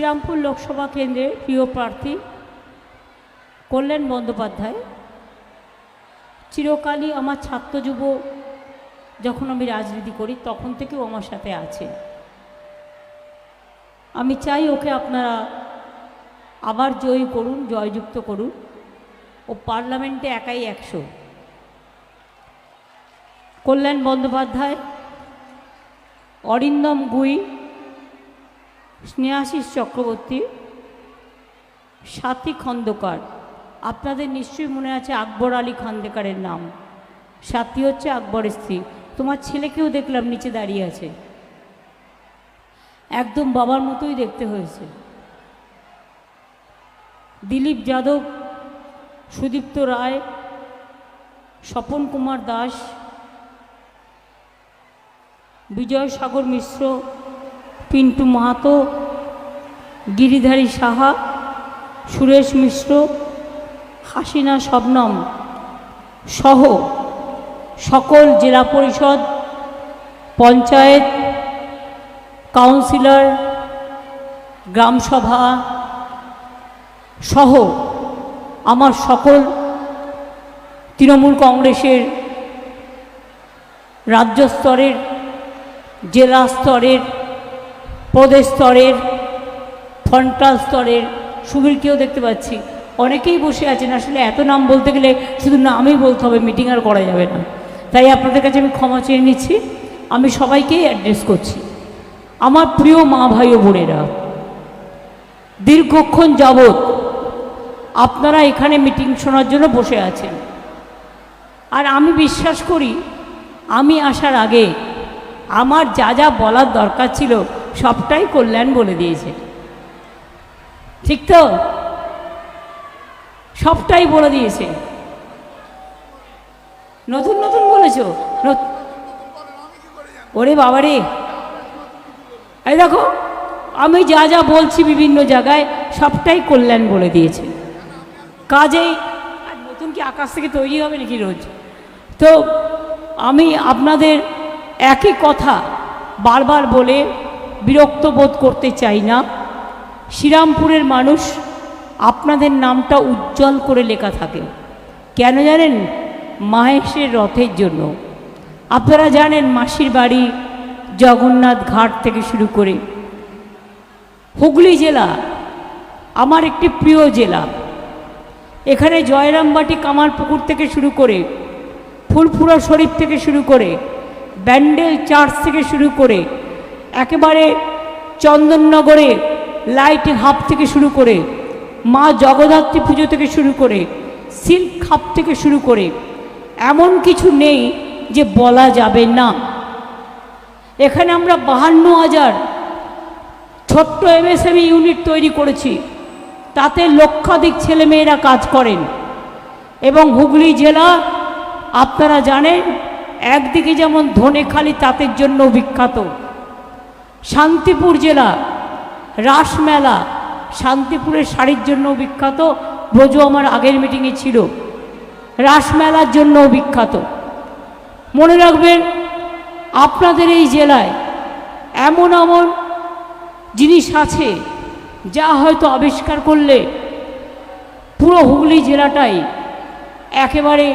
শ্রীরামপুর লোকসভা কেন্দ্রের প্রিয় প্রার্থী কল্যাণ বন্দ্যোপাধ্যায় চিরকালই আমার ছাত্র যুব যখন আমি রাজনীতি করি তখন থেকেও আমার সাথে আছে। আমি চাই ওকে আপনারা আবার জয়ী করুন, জয়যুক্ত করুন। ও পার্লামেন্টে একাই 100। কল্যাণ বন্দ্যোপাধ্যায়, অরিন্দম গুই, স্নেহাশিস চক্রবর্তী, সাথী খন্দকার। আপনাদের নিশ্চয়ই মনে আছে আকবর আলী খন্দকারের নাম। সাথী হচ্ছে আকবরের স্ত্রী। তোমার ছেলেকেও দেখলাম নিচে দাঁড়িয়ে আছে, একদম বাবার মতোই দেখতে হয়েছে। দিলীপ যাদব, সুদীপ্ত রায়, স্বপন কুমার দাস, বিজয় সাগর মিশ্র, পিন্টু মাহাতো, গিরিধারী সাহা, সুরেশ মিশ্র, হাসিনা শবনম সহ সকল জেলা পরিষদ, পঞ্চায়েত, কাউন্সিলর, গ্রামসভা সহ আমার সকল তৃণমূল কংগ্রেসের রাজ্য স্তরের, জেলা স্তরের, প্রদেশ স্তরের, ফন্টাল স্তরের সুবীরকেও দেখতে পাচ্ছি। অনেকেই বসে আছেন। আসলে এত নাম বলতে গেলে শুধু নামই বলতে হবে, মিটিং আর করা যাবে না। তাই আপনাদের কাছে আমি ক্ষমা চেয়ে নিচ্ছি। আমি সবাইকেই অ্যাড্রেস করছি। আমার প্রিয় মা ভাই ও বোনেরা, দীর্ঘক্ষণ যাবৎ আপনারা এখানে মিটিং শোনার জন্য বসে আছেন। আর আমি বিশ্বাস করি আমি আসার আগে আমার যা যা বলার দরকার ছিল সবটাই কল্যাণ বলে দিয়েছে। ঠিক তো? সবটাই বলে দিয়েছে। নতুন নতুন বলেছ? ওরে বাবারে, এই দেখো আমি যা যা বলছি বিভিন্ন জায়গায় সবটাই কল্যাণ বলে দিয়েছে। কাজেই আর নতুন কি আকাশ থেকে তৈরি হবে নাকি রোজ? তো আমি আপনাদের একই কথা বারবার বলে বিরক্ত বোধ করতে চাই না। শ্রীরামপুরের মানুষ আপনাদের নামটা উজ্জ্বল করে লেখা থাকে। কেন জানেন? মাহেশের রথের জন্য। আপনারা জানেন মাসির বাড়ি জগন্নাথ ঘাট থেকে শুরু করে হুগলি জেলা আমার একটি প্রিয় জেলা। এখানে জয়রামবাটি কামারপুকুর থেকে শুরু করে ফুলপুরা শরীফ থেকে শুরু করে ব্যান্ডেল চার্চ থেকে শুরু করে একেবারে চন্দননগরে লাইট হাব থেকে শুরু করে মা জগদ্ধাত্রী পুজো থেকে শুরু করে সিল্ক হাব থেকে শুরু করে এমন কিছু নেই যে বলা যাবে না। এখানে আমরা 52,000 ছোট্ট এমএসএমই ইউনিট তৈরি করেছি। তাতে লক্ষাধিক ছেলেমেয়েরা কাজ করেন। এবং হুগলি জেলা আপনারা জানেন একদিকে যেমন ধনেখালি তাঁতের জন্য বিখ্যাত, শান্তিপুর জেলা রাসমেলা শান্তিপুরের শাড়ির জন্য বিখ্যাত। ব্রজ আমার আগের মিটিংয়ে ছিল, রাসমেলার জন্য বিখ্যাত। মনে রাখবেন আপনাদের এই জেলায় এমন এমন জিনিস আছে যা হয়তো আবিষ্কার করলে পুরো হুগলি জেলাটাই একেবারে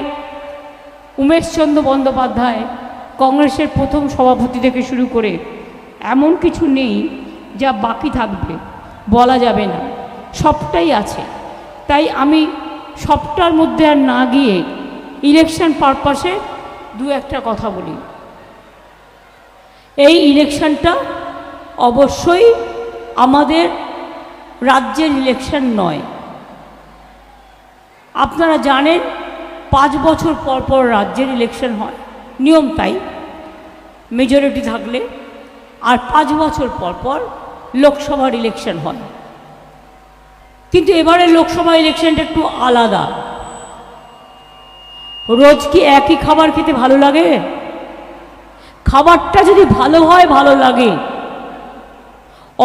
উমেশচন্দ্র বন্দ্যোপাধ্যায় কংগ্রেসের প্রথম সভাপতি থেকে শুরু করে এমন কিছু নেই যা বাকি থাকবে, বলা যাবে না। সবটাই আছে। তাই আমি সবটার মধ্যে আর না গিয়ে ইলেকশন পারপাসে দু একটা কথা বলি। এই ইলেকশনটা অবশ্যই আমাদের রাজ্যের ইলেকশন নয়। আপনারা জানেন 5 বছর পর পর রাজ্যের ইলেকশন হয়, নিয়ম তাই, মেজরিটি থাকলে। আর 5 বছর পর পর লোকসভার ইলেকশন হয়। কিন্তু এবারে লোকসভা ইলেকশনটা একটু আলাদা। রোজ কি একই খাবার খেতে ভালো লাগে? খাবারটা যদি ভালো হয় ভালো লাগে।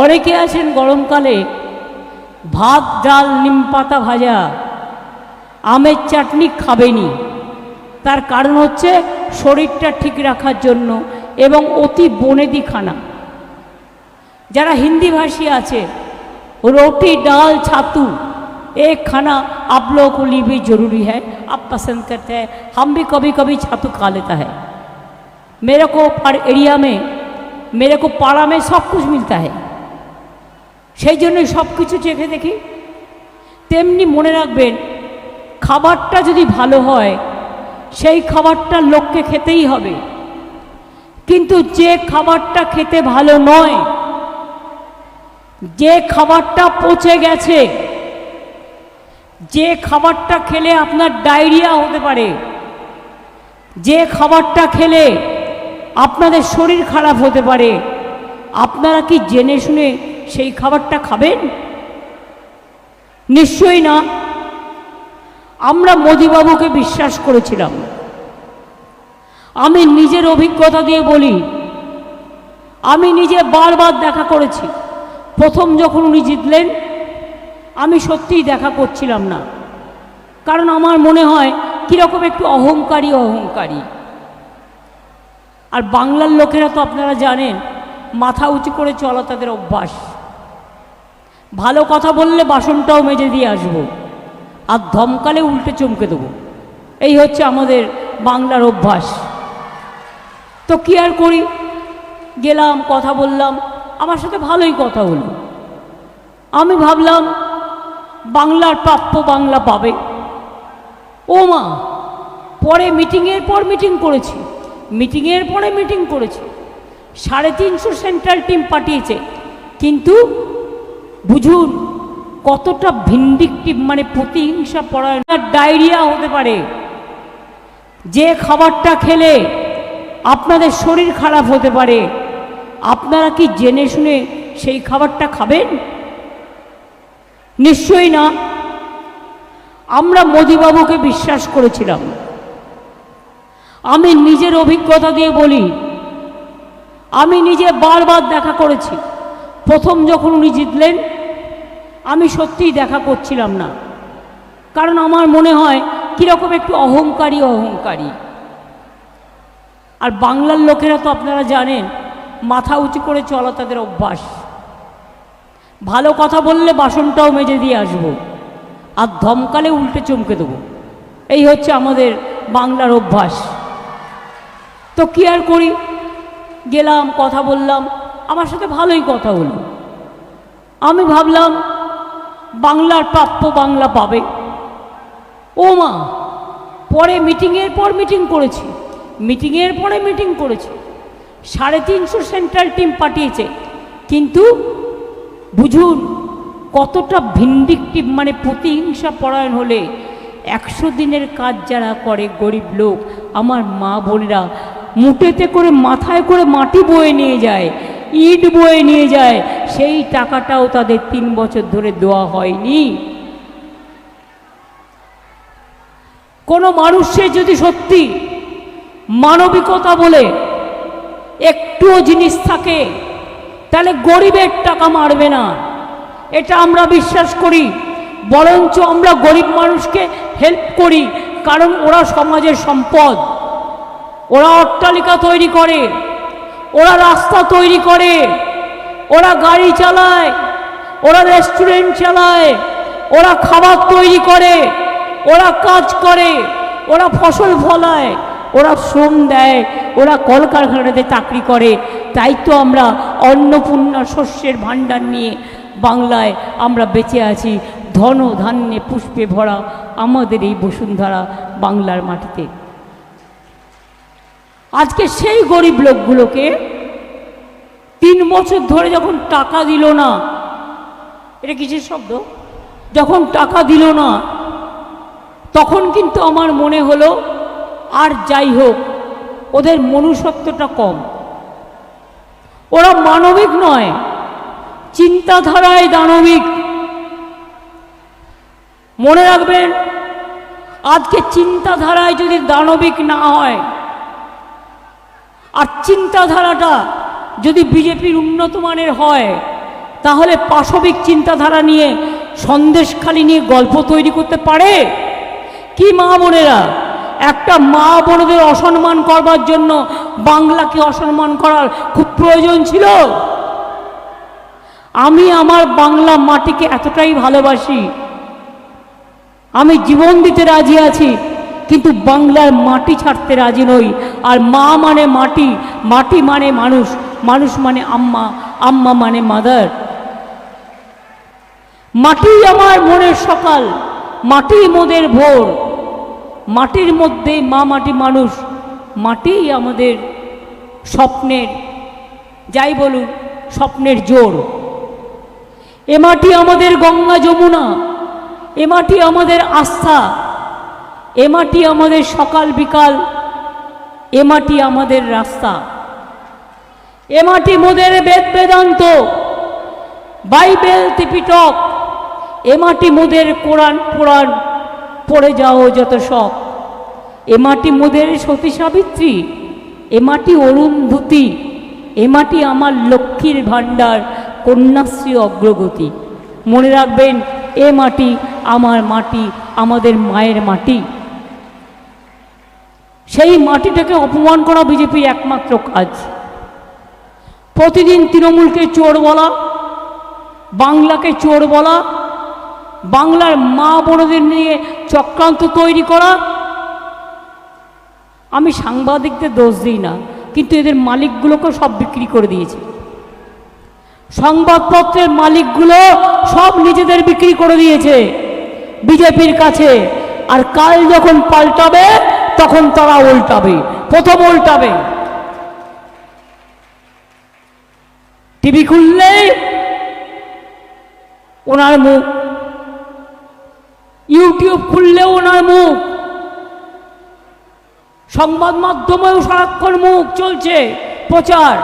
অনেকে আছেন গরমকালে ভাত ডাল নিম পাতা ভাজা আমের চাটনি খাবেনি। তার কারণ হচ্ছে শরীরটা ঠিক রাখার জন্য এবং অতি বনেদি খানা। যারা হিন্দি ভাষী আছে रोटी दाल छातू एक खाना आप लोगों को लिए भी जरूरी है। आप पसंद करते हैं, हम भी कभी कभी छातू खा लेता है। मेरे को पर एरिया में, मेरे को पाड़ा में सब कुछ मिलता है, সেই জন্য সব কিছু চেখে দেখি। তেমনি মনে রাখবেন, খাবারটা যদি ভালো হয় সেই খাবারটা লোককে খেতেই হবে, কিন্তু যে খাবারটা খেতে ভালো নয়, যে খাবারটা পচে গেছে, যে খাবারটা খেলে আপনার ডায়রিয়া হতে পারে, যে খাবারটা খেলে আপনাদের শরীর খারাপ হতে পারে, আপনারা কি জেনে শুনে সেই খাবারটা খাবেন? নিশ্চয়ই না। আমরা মোদিবাবুকে বিশ্বাস করেছিলাম। আমি নিজের অভিজ্ঞতা দিয়ে বলি, আমি নিজে বারবার দেখা করেছি। প্রথম যখন উনি জিতলেন আমি সত্যিই দেখা করছিলাম না, কারণ আমার মনে হয় কীরকম একটু অহংকারী অহংকারী। আর বাংলার লোকেরা তো আপনারা জানেন, মাথা উঁচু করে চলা তাদের অভ্যাস। ভালো কথা বললে বাসনটাও মেজে দিয়ে আসবো, আর ধমকালে উল্টে চমকে দেবো। এই হচ্ছে আমাদের বাংলার অভ্যাস। তো কি আর করি, গেলাম, কথা বললাম, আমার সাথে ভালোই কথা হলো। আমি ভাবলাম বাংলার প্রাপ্য বাংলা পাবে। ও মা, পরে মিটিংয়ের পর মিটিং করেছি, মিটিংয়ের পরে মিটিং করেছি, 350 সেন্ট্রাল টিম পাঠিয়েছে, কিন্তু বুঝুন কতটা ভিন্ডিকটিভ, মানে প্রতিহিংসা পরায়ণ। ডায়রিয়া হতে পারে, যে খাবারটা খেলে আপনাদের শরীর খারাপ হতে পারে, আপনারা কি জেনে শুনে সেই খাবারটা খাবেন? নিশ্চয়ই না। আমরা মোদিবাবুকে বিশ্বাস করেছিলাম। আমি নিজের অভিজ্ঞতা দিয়ে বলি, আমি নিজে বারবার দেখা করেছি। প্রথম যখন উনি জিতলেন আমি সত্যিই দেখা করছিলাম না, কারণ আমার মনে হয় কীরকম একটু অহংকারী অহংকারী। আর বাংলার লোকেরা তো আপনারা জানেন, মাথা উঁচু করে চলা তাদের অভ্যাস। ভালো কথা বললে বাসনটাও মেজে দিয়ে আসবো, আর ধমকালে উল্টে চমকে দেবো। এই হচ্ছে আমাদের বাংলার অভ্যাস। তো কি আর করি, গেলাম, কথা বললাম, আমার সাথে ভালোই কথা হলো। আমি ভাবলাম বাংলার প্রাপ্য বাংলা পাবে। ও মা, পরে মিটিংয়ের পর মিটিং করেছি, মিটিংয়ের পরে মিটিং করেছি, 350 সেন্ট্রাল টিম পাঠিয়েছে, কিন্তু বুঝুন কতটা ভিন্ডিকটিভ, মানে প্রতিহিংসা পরায়ণ হলে 100 দিনের কাজ যারা করে গরিব লোক, আমার মা বোনেরা মুটেতে করে মাথায় করে মাটি বয়ে নিয়ে যায়, ইট বয়ে নিয়ে যায়, সেই টাকাটাও তাদের 3 বছর ধরে দেওয়া হয়নি। কোনো মানুষের যদি সত্যি মানবিকতা বলে একটুও জিনিস থাকে, তাহলে গরিবের টাকা মারবে না, এটা আমরা বিশ্বাস করি। বরঞ্চ আমরা গরিব মানুষকে হেল্প করি, কারণ ওরা সমাজের সম্পদ। ওরা অট্টালিকা তৈরি করে, ওরা রাস্তা তৈরি করে, ওরা গাড়ি চালায়, ওরা রেস্টুরেন্ট চালায়, ওরা খাবার তৈরি করে, ওরা কাজ করে, ওরা ফসল ফলায়, ওরা শ্রম দেয়, ওরা কলকারখানাতে চাকরি করে। তাই তো আমরা অন্নপূর্ণা শস্যের ভাণ্ডার নিয়ে বাংলায় আমরা বেঁচে আছি, ধন ধান্যে পুষ্পে ভরা আমাদের এই বসুন্ধরা বাংলার মাটিতে। আজকে সেই গরিব লোকগুলোকে 3 বছর ধরে যখন টাকা দিল না, এটা কিসের শব্দ, যখন টাকা দিল না, তখন কিন্তু আমার মনে হলো আর যাই হোক, ওদের মনুষ্যত্বটা কম, ওরা মানবিক নয়, চিন্তাধারায় দানবিক। মনে রাখবেন, আজকে চিন্তাধারায় যদি দানবিক না হয়, আর চিন্তাধারাটা যদি বিজেপির উন্নত মানের হয়, তাহলে পাশবিক চিন্তাধারা নিয়ে সন্দেশখালি নিয়ে গল্প তৈরি করতে পারে কি? মা বোনেরা, একটা মা বোনদের অসম্মান করবার জন্য বাংলাকে অসম্মান করার খুব প্রয়োজন ছিল? আমি আমার বাংলা মাটিকে এতটাই ভালোবাসি, আমি জীবন দিতে রাজি আছি, কিন্তু বাংলার মাটি ছাড়তে রাজি নই। আর মা মানে মাটি, মাটি মানে মানুষ, মানুষ মানে আম্মা, আম্মা মানে মাদার। মাটি আমার মনের সকাল, মাটি মোদের ভোর, মাটির মধ্যে মা মাটি মানুষ, মাটি আমাদের স্বপ্নের, যাই বলুন, স্বপ্নের জোর। এ মাটি আমাদের গঙ্গা যমুনা, এ মাটি আমাদের আস্থা, এ মাটি আমাদের সকাল বিকাল, এ মাটি আমাদের রাস্তা। এ মাটি মোদের বেদ বেদান্ত, বাইবেল ত্রিপিটক, এ মাটি মোদের কোরআন পুরাণ, পড়ে যাও যত সব। এ মাটি মোদের সতী সাবিত্রী, এ মাটি অরুন্ধতী, এ মাটি আমার লক্ষ্মীর ভাণ্ডার, কন্যাশ্রী অগ্রগতি। মনে রাখবেন, এ মাটি আমার মাটি, আমাদের মায়ের মাটি। সেই মাটিটাকে অপমান করা বিজেপির একমাত্র কাজ। প্রতিদিন তৃণমূলকে চোর বলা, বাংলাকে চোর বলা, বাংলার মা বোনদের নিয়ে চক্রান্ত তৈরি করা। আমি সাংবাদিকদের দোষ দিই না, কিন্তু এদের মালিকগুলোকে সব বিক্রি করে দিয়েছে। সংবাদপত্রের মালিকগুলো সব নিজেদের বিক্রি করে দিয়েছে বিজেপির কাছে। আর কাল যখন পাল্টাবে তখন তারা উল্টাবে, প্রথম উল্টাবে। টিভি খুললেই ওনার মুখ, ইউটিউব খুললেও ওনার মুখ, সংবাদ মাধ্যমেও সারাক্ষণ মুখ চলছে প্রচার।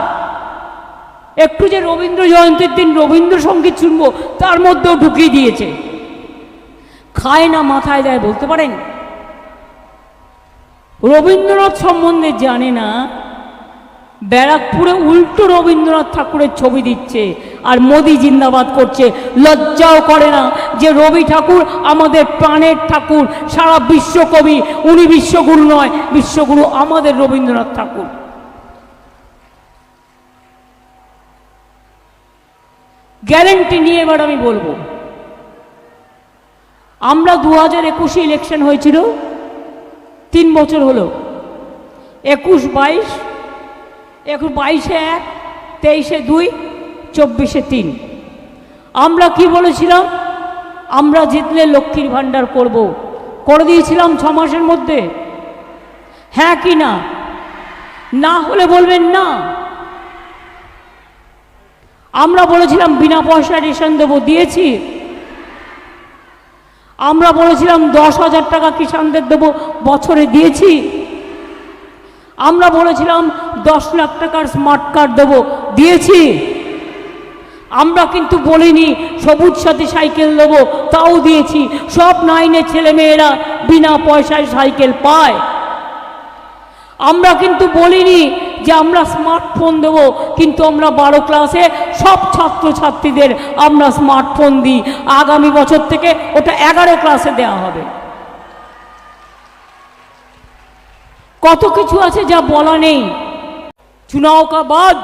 একটু যে রবীন্দ্র জয়ন্তীর দিন রবীন্দ্রসঙ্গীত শুনবো, তার মধ্যেও ঢুকিয়ে দিয়েছে। খায় না মাথায় দেয় বলতে পারেন? রবীন্দ্রনাথ সম্বন্ধে জানে না, ব্যারাকপুরে উল্টো রবীন্দ্রনাথ ঠাকুরের ছবি দিচ্ছে আর মোদি জিন্দাবাদ করছে। লজ্জাও করে না যে রবি ঠাকুর আমাদের প্রাণের ঠাকুর, সারা বিশ্বকবি। উনি বিশ্বগুরু নয়, বিশ্বগুরু আমাদের রবীন্দ্রনাথ ঠাকুর। গ্যারেন্টি নিয়ে এবার আমি বলবো, আমরা 2021 ইলেকশন হয়েছিল, 3 বছর হলো। 21, 22, 22-এ 1, 23-এ 2, 24-এ 3। আমরা কি বলেছিলাম? আমরা জিতলে লক্ষ্মীর ভাণ্ডার করব, করে দিয়েছিলাম 6 মাসের মধ্যে। হ্যাঁ কি না? না হলে বলবেন না। আমরা বলেছিলাম বিনা পয়সায় রেশন দেবো, দিয়েছি। আমরা বলেছিলাম 10,000 টাকা কিষাণদের দেবো, বছরে দিয়েছি। আমরা বলেছিলাম 10 লাখ টাকার স্মার্ট কার্ড দেবো, দিয়েছি। আমরা কিন্তু বলিনি সবুজ সাথী সাইকেল দেবো, তাও দিয়েছি। সব 9-এর ছেলেমেয়েরা বিনা পয়সায় সাইকেল পায়। আমরা কিন্তু বলিনি যে আমরা স্মার্টফোন দেব, কিন্তু আমরা 12 ক্লাসে সব ছাত্রছাত্রীদের আমরা স্মার্টফোন দিই। আগামী বছর থেকে ওটা 11 ক্লাসে দেওয়া হবে। কত কিছু আছে যা বলা নেই। चुनाव का बाद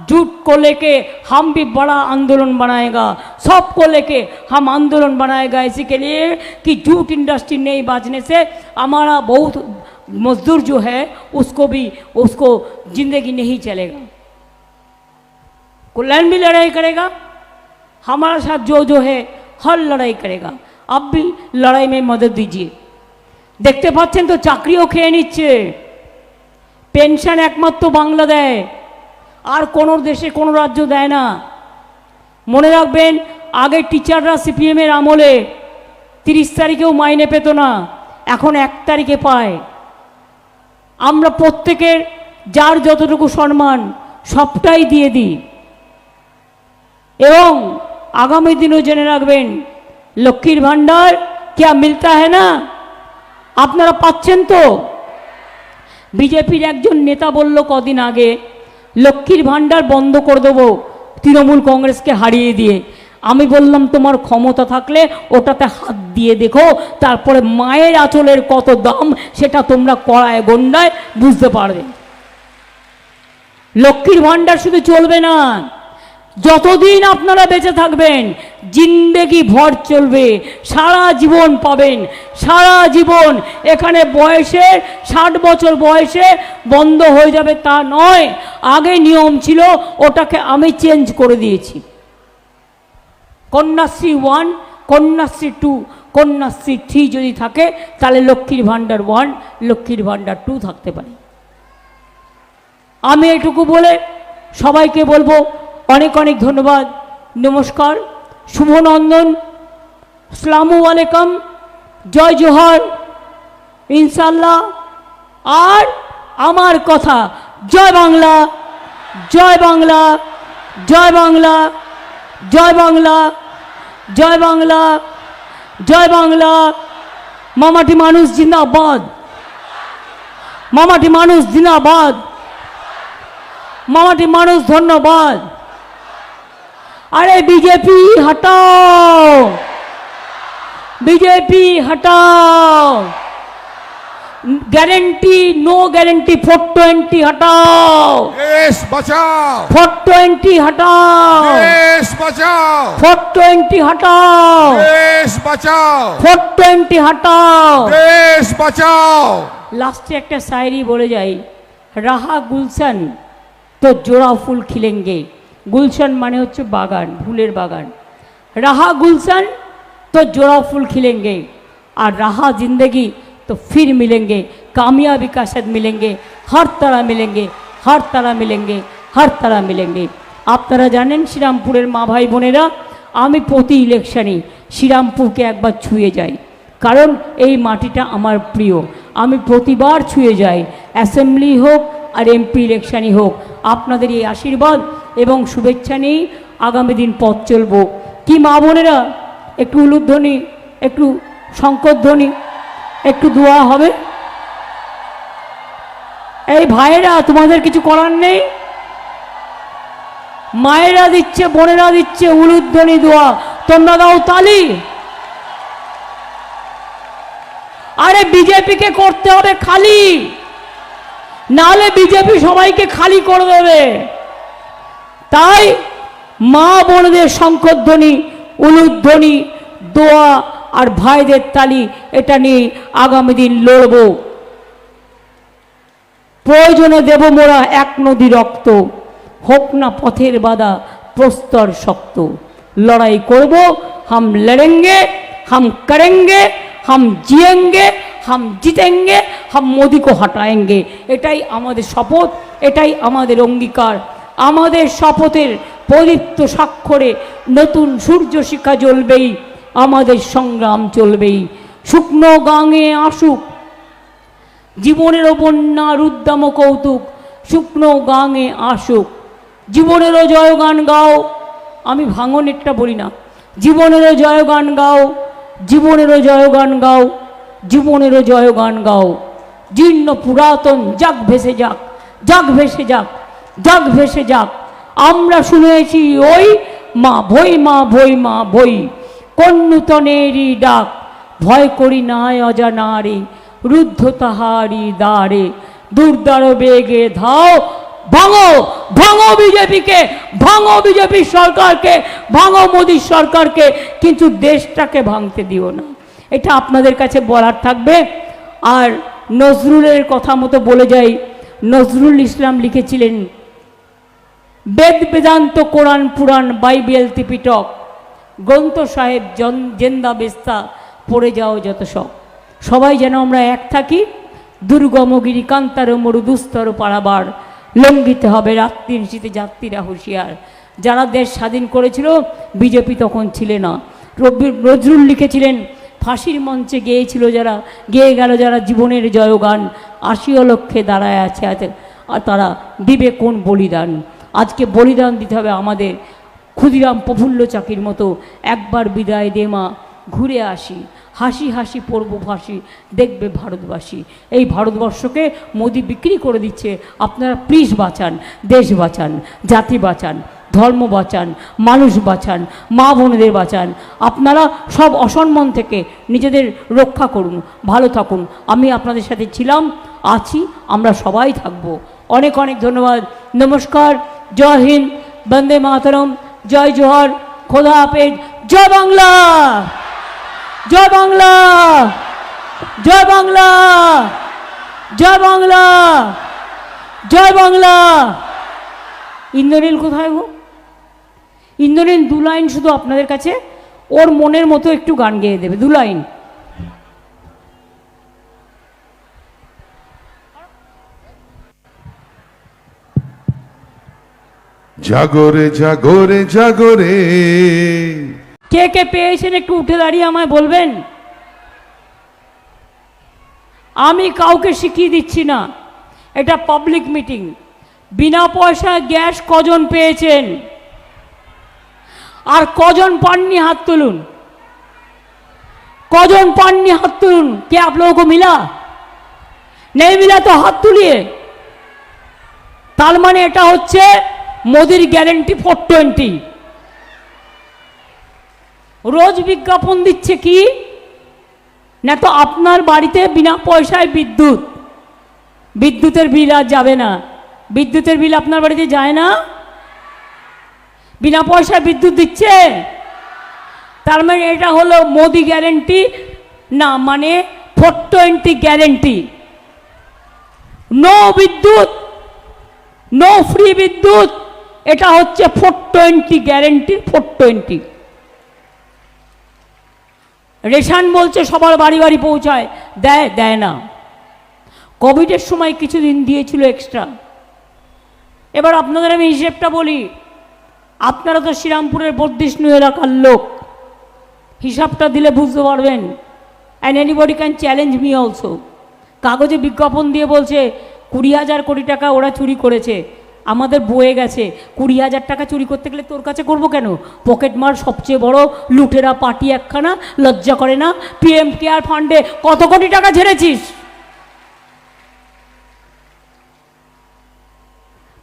झूठ को लेके हम भी बड़ा आंदोलन बनाएगा, सबको लेके हम आंदोलन बनाएगा, इसी के लिए कि झूठ इंडस्ट्री नहीं बाजने से हमारा बहुत मजदूर जो है उसको जिंदगी नहीं चलेगा। कल्याण भी लड़ाई करेगा, हमारा साथ जो है हर लड़ाई करेगा। अब भी लड़ाई में मदद दीजिए। देखते पाচ্ছেন তো চাকরিও খেয়ে নিচ্ছে, পেনশন একমাত্র বাংলা দেয়, আর কোনো দেশে কোনো রাজ্য দেয় না। মনে রাখবেন, আগে টিচাররা সিপিএমের আমলে 30 তারিখেও মাইনে পেত না, এখন 1 তারিখে পায়। আমরা প্রত্যেকের যার যতটুকু সম্মান সবটাই দিয়ে দিই। এবং আগামী দিনও জেনে রাখবেন, লক্ষ্মীর ভাণ্ডার क्या मिलता है ना, আপনারা পাচ্ছেন তো? বিজেপির একজন নেতা বলল কদিন আগে, লক্ষ্মীর ভাণ্ডার বন্ধ করে দেবো তৃণমূল কংগ্রেসকে হারিয়ে দিয়ে। আমি বললাম, তোমার ক্ষমতা থাকলে ওটাতে হাত দিয়ে দেখো, তারপরে মায়ের আঁচলের কত দাম সেটা তোমরা কড়ায় গন্ডায় বুঝতে পারবে। লক্ষ্মীর ভাণ্ডার শুধু চলবে না, যতদিন আপনারা বেঁচে থাকবেন জিন্দেগি ভর চলবে, সারা জীবন পাবেন, সারা জীবন। এখানে বয়সে 60 বছর বয়সে বন্ধ হয়ে যাবে তা নয়। আগে নিয়ম ছিল, ওটাকে আমি চেঞ্জ করে দিয়েছি। কন্যাশ্রী 1, কন্যাশ্রী 2, কন্যাশ্রী 3 যদি থাকে তাহলে লক্ষ্মীর ভাণ্ডার 1, লক্ষ্মীর ভাণ্ডার 2 থাকতে পারে। আমি এটুকু বলে সবাইকে বলবো অনেক অনেক ধন্যবাদ, নমস্কার, শুভনন্দন, আসসালামু আলাইকুম, জয় জোহর, ইনশাল্লাহ। আর আমার কথা, জয় বাংলা, জয় বাংলা, জয় বাংলা, জয় বাংলা, জয় বাংলা, জয় বাংলা। মামাটি মানুষ জিন্দাবাদ, মামাটি মানুষ জিন্দাবাদ, মামাটি মানুষ ধন্যবাদ। अरे बीजेपी हटाओ, बीजेपी हटाओ, गारंटी नो गारंटी 420 हटाओ, देश बचाओ, 420 हटाओ, देश बचाओ, 420 हटाओ, देश बचाओ, 420 हटाओ, देश बचाओ। लास्टे एक शायरी बोले जाए, रहा गुलशन तो जोड़ा फूल खिलेंगे। गुलशन माने होच्छे बागान, फूलेर बागान। रहा गुलशन तो जोड़ा फूल खिलेंगे, और रहा जिंदगी तो फिर मिलेंगे, कामयाबी का साथ मिलेंगे, हर तरह मिलेंगे, हर तरह मिलेंगे, हर तरह मिलेंगे। আপনারা জানেন শ্রীরামপুরের মা ভাই বোনেরা, আমি প্রতি ইলেকশনে শ্রীরামপুরকে একবার ছুঁয়ে যাই, কারণ এই মাটিটা আমার প্রিয়। আমি প্রতিবার ছুঁয়ে যাই, অ্যাসেম্বলি হোক আর এমপি ইলেকশনই হোক। আপনাদের এই আশীর্বাদ এবং শুভেচ্ছা নিয়েই আগামী দিন পথ চলব। কি মা বোনেরা, একটু উলুধ্বনি, একটু শঙ্করধ্বনি, একটু দোয়া হবে। এই ভাইয়েরা, তোমাদের কিছু করার নেই, মায়েরা দিচ্ছে, বোনেরা দিচ্ছে উলুধ্বনি দোয়া, তোমরা দাও তালি। আরে বিজেপিকে করতে হবে খালি, নাহলে বিজেপি সবাইকে খালি করে দেবে। তাই মা বোনদের শঙ্করধ্বনি, উলুধ্বনি, দোয়া আর ভাইদের তালি, এটা নিয়ে আগামী দিন লড়ব। প্রয়োজনে দেব মোরা এক নদী রক্ত, হোক না পথের বাধা প্রস্তর শক্ত। লড়াই করব, হাম লড়েঙ্গে, হাম করেঙ্গে, হাম জিয়েঙ্গে, হাম জিতেঙ্গে, হাম মোদি কো হটাएंगे। এটাই আমাদের শপথ, এটাই আমাদের অঙ্গীকার। আমাদের শপথের প্রদীপ্ত স্বাক্ষরে নতুন সূর্য শিখা জ্বলবেই, আমাদের সংগ্রাম চলবেই। শুকনো গাঙে আসুক জীবনেরও বন্যার উদ্দাম কৌতুক, শুকনো গাঙে আসুক জীবনেরও জয়গান গাও। আমি ভাঙনেরটা বলি না, জীবনেরও জয়গান গাও, জীবনেরও জয়গান গাও, জীবনেরও জয়গান গাও। জীর্ণ পুরাতন যাক ভেসে যাক, যাক ভেসে যাক, যাক ভেসে যাক। আমরা শুনেছি ওই মা ভই, মা ভই, মা ভই, কোন নূতনেরই ডাক। ভয় করি নাই অজানারে, রুদ্ধ তাহারি দ্বারে। দুর্দার বেগে ধাও, ভাঙো ভাঙো বিজেপিকে, ভাঙো বিজেপি সরকারকে, ভাঙো মোদী সরকারকে, কিন্তু দেশটাকে ভাঙতে দিও না। এটা আপনাদের কাছে বলার থাকবে। আর নজরুলের কথা মতো বলে যাই, নজরুল ইসলাম লিখেছিলেন, বেদ বেদান্ত কোরআন পুরাণ বাইবেল ত্রিপিটক, গ্রন্থ সাহেব জেন্দা বেস্তা, পড়ে যাও যত সব। সবাই যেন আমরা এক থাকি। দুর্গমগিরি কান্তার মরু দুস্তর পারাবার, লঙ্ঘিতে হবে রাত্রির শীতে যাত্রীরা হুঁশিয়ার। যারা দেশ স্বাধীন করেছিল বিজেপি তখন ছিল না। নজরুল লিখেছিলেন, ফাঁসির মঞ্চে গেয়েছিল যারা, গেয়ে গেল যারা জীবনের জয়গান, ৮০ লক্ষে দাঁড়ায় আছে আর তারা দিবে কোন বলিদান। আজকে বলিদান দিতে হবে আমাদের। ক্ষুদিরাম প্রফুল্ল চাকির মতো একবার বিদায় দে মা, ঘুরে আসি, হাসি হাসি পড়ব ফাঁসি, দেখবে ভারতবাসী। এই ভারতবর্ষকে মোদি বিক্রি করে দিচ্ছে। আপনারা প্লিজ বাঁচান, দেশ বাঁচান, জাতি বাঁচান, ধর্ম বাঁচান, মানুষ বাঁচান, মা বোনেদের বাঁচান। আপনারা সব অসম্মান থেকে নিজেদের রক্ষা করুন, ভালো থাকুন। আমি আপনাদের সাথে ছিলাম, আছি, আমরা সবাই থাকব। অনেক অনেক ধন্যবাদ, নমস্কার, জয় হিন্দ, বন্দে মাতরম, জয় জোহর, খোদা হাফেজ, জয় বাংলা, জয় বাংলা, জয় বাংলা, জয় বাংলা, জয় বাংলা। ইন্দ্রনীল কোথায় গো? ইন্দ্রনীল 2 লাইন শুধু আপনাদের কাছে ওর মনের মতো একটু গান গেয়ে দেবে, 2 লাইন। জাগরে জাগরে জাগরে। কে কে পেয়েছেন একটু উঠে দাঁড়িয়ে আমায় বলবেন। আমি কাউকে শিখিয়ে দিচ্ছি না, এটা পাবলিক মিটিং। বিনা পয়সা গ্যাস কজন পেয়েছেন আর কজন পাননি হাত তুলুন, কজন पाननी हाथ तुलून। क्या आप लोगों को मिला? नहीं मिला तो हाथ तुलिए। तार माने एटा होच्छे मोदीर ग्यारेंटी 420। रोज विज्ञापन दिच्छे कि ना तो आपनार बाड़ीते बिना पयसाय विद्युत, विद्युतेर बिल आज जाबे ना। विद्युतेर बिल आपनार बाड़ीते जाए ना, बिना पयसाय विद्युत दिच्छे। तार माने एटा हलो मोदी ग्यारेंटी ना, माने 420 ग्यारेंटी। नो विद्युत, नो फ्री विद्युत, एटा होच्छे 420 ग्यारेंटी। 420 रेशन बोलছে সবার বাড়ি বাড়ি পৌঁছায়, দেয় দেয় না। কোভিডের সময় কিছুদিন দিয়েছিল এক্সট্রা। এবার আপনাদের আমি হিসেবটা বলি, আপনারা তো শ্রীরামপুরের বর্ধিষ্ণু এলাকার লোক, হিসাবটা দিলে বুঝতে পারবেন। And anybody can challenge me also. কাগজে বিজ্ঞাপন দিয়ে বলছে 20,000 কোটি টাকা ওরা চুরি করেছে, আমাদের বয়ে গেছে। 20,000 টাকা চুরি করতে গেলে তোর কাছে করবো কেন? পকেট মার সবচেয়ে বড় লুটেরা পার্টি একখানা, লজ্জা করে না? পিএম কেয়ার ফান্ডে কত কোটি টাকা ঝেড়েছিস?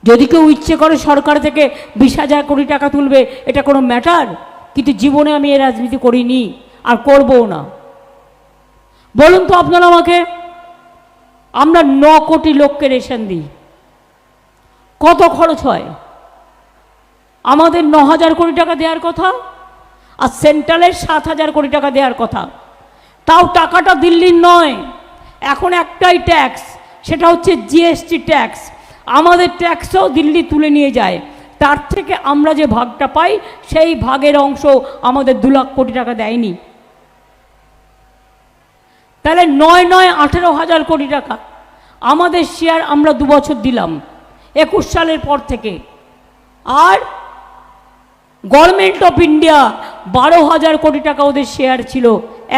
যদি কেউ ইচ্ছে করে সরকার থেকে 20,000 কোটি টাকা তুলবে, এটা কোনো ম্যাটার? কিন্তু জীবনে আমি এই রাজনীতি করিনি আর করবও না। বলুন তো আপনারা আমাকে, আমরা 9 কোটি লোককে রেশন দিই, কত খরচ হয়? আমাদের 9,000 কোটি টাকা দেওয়ার কথা, আর সেন্ট্রালের 7,000 কোটি টাকা দেওয়ার কথা। তাও টাকাটা দিল্লির নয়, এখন একটাই ট্যাক্স, সেটা হচ্ছে জিএসটি ট্যাক্স। আমাদের ট্যাক্সও দিল্লি তুলে নিয়ে যায়। তার থেকে আমরা যে ভাগটা পাই, সেই ভাগের অংশ আমাদের 2 লাখ কোটি টাকা দেয়নি। তাহলে 18,000 কোটি টাকা আমাদের শেয়ার আমরা 2 বছর দিলাম, 21 সালের পর থেকে। আর গভর্নমেন্ট অফ ইন্ডিয়া 12,000 কোটি টাকা ওদের শেয়ার ছিল,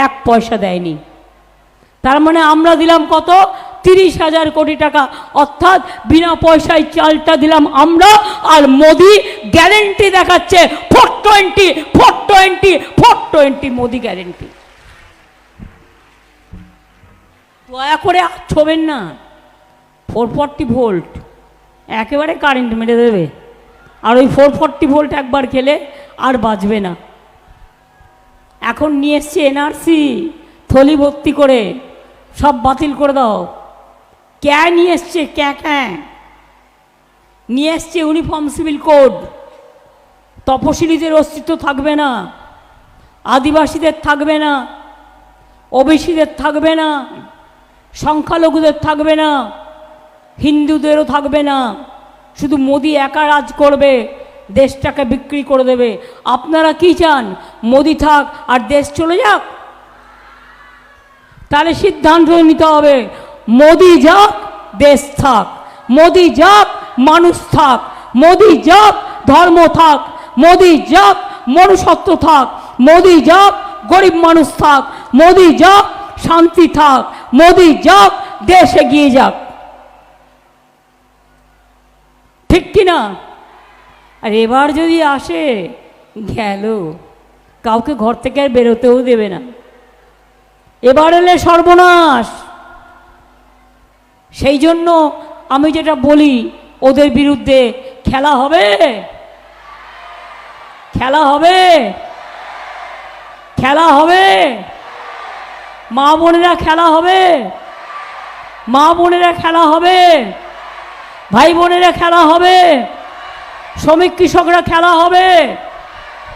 1 পয়সা দেয়নি। তার মানে আমরা দিলাম কত? 30,000 কোটি টাকা। অর্থাৎ বিনা পয়সায় চালটা দিলাম আমরা, আর মোদি গ্যারেন্টি দেখাচ্ছে 420 420 420 মোদি গ্যারেন্টি। দয়া করে আর ছোবেন না। 440 ভোল্ট একেবারে কারেন্ট মেরে দেবে, আর ওই 440 ভোল্ট একবার খেলে আর বাঁচবে না। এখন নিয়ে এসছে এনআরসি থলি ভর্তি করে, সব বাতিল করে দাও। ক্যা নিয়ে এসছে, ক্যা নিয়ে এসছে ইউনিফর্ম সিভিল কোড। তপশিলীদের অস্তিত্ব থাকবে না, আদিবাসীদের থাকবে না, ওবিসিদের থাকবে না, সংখ্যালঘুদের থাকবে না, হিন্দুদেরও থাকবে না। শুধু মোদি একা রাজ করবে, দেশটাকে বিক্রি করে দেবে। আপনারা কি চান? মোদি থাক আর দেশ চলে যাক? তাহলে সিদ্ধান্ত নিতে হবে, মোদি যাক দেশ থাক, মোদি যাক মানুষ থাক, মোদি যাক ধর্ম থাক, মোদি যাক মনুষ্যত্ব থাক, মোদি যাক গরিব মানুষ থাক, মোদি যাক শান্তি থাক, মোদি যাক দেশ এগিয়ে যাক। ঠিক কিনা? আর এবার যদি আসে, গেল, কাউকে ঘর থেকে আর বেরোতেও দেবে না। এবার এলে সর্বনাশ। সেই জন্য আমি যেটা বলি, ওদের বিরুদ্ধে খেলা হবে, খেলা হবে, খেলা হবে। মা বোনেরা খেলা হবে, মা বোনেরা খেলা হবে, ভাই বোনেরা খেলা হবে। শ্রমিক কৃষকরা খেলা হবে।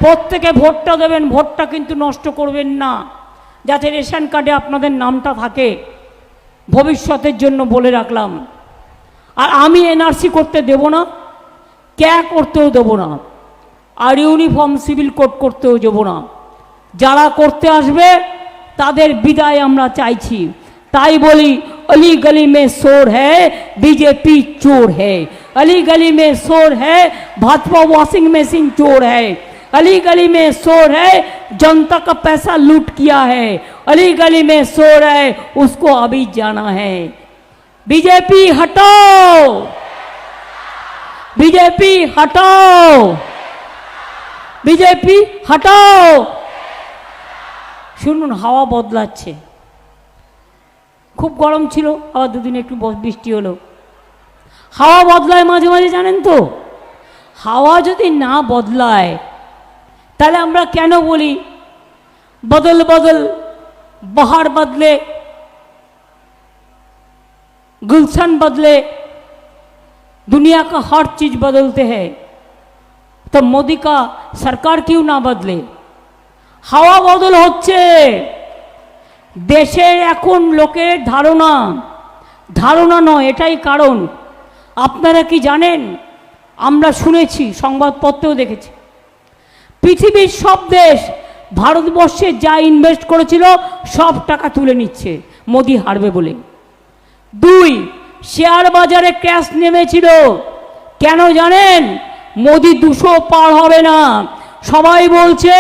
প্রত্যেকে ভোটটা দেবেন, ভোটটা কিন্তু নষ্ট করবেন না, যাতে রেশন কার্ডে আপনাদের নামটা থাকে, ভবিষ্যতের জন্য বলে রাখলাম। আর আমি এনআরসি করতে দেব না, ক্যা করতেও দেবো না, আর ইউনিফর্ম সিভিল কোড করতেও দেবো না। যারা করতে আসবে তাদের বিদায় আমরা চাইছি। তাই বলি, अली गली में शोर है, बीजेपी चोर है। अली गली में शोर है, भाजपा वॉशिंग मशीन चोर है। अली गली में शोर है, जनता का पैसा लूट किया है। अली गली में शोर है, उसको अभी जाना है। बीजेपी हटाओ, बीजेपी हटाओ, बीजेपी हटाओ। শুনুন, হাওয়া বদলাচ্ছে, খুব গরম ছিল, আবার দুদিন একটু বৃষ্টি হলো। হাওয়া বদলায় মাঝে মাঝে, জানেন তো। হাওয়া যদি না বদলায় তাহলে আমরা কেন বলি বদল বদল, বাহার বদলে, गुलशन बदले, दुनिया का हर चीज बदलते हैं, तो मोदी का सरकार क्यों ना बदले। হাওয়া বদল হচ্ছে। দেশের এখন লোকের ধারণা নয়, এটাই কারণ। আপনারা কি জানেন, আমরা শুনেছি, সংবাদপত্রেও দেখেছি, পৃথিবীর সব দেশ ভারতবর্ষে যা ইনভেস্ট করেছিল সব টাকা তুলে নিচ্ছে মোদি হারবে বলে। 2, শেয়ার বাজারে ক্র্যাশ নেমেছিল, কেন জানেন? মোদি 200 পার হবে না। সবাই বলছে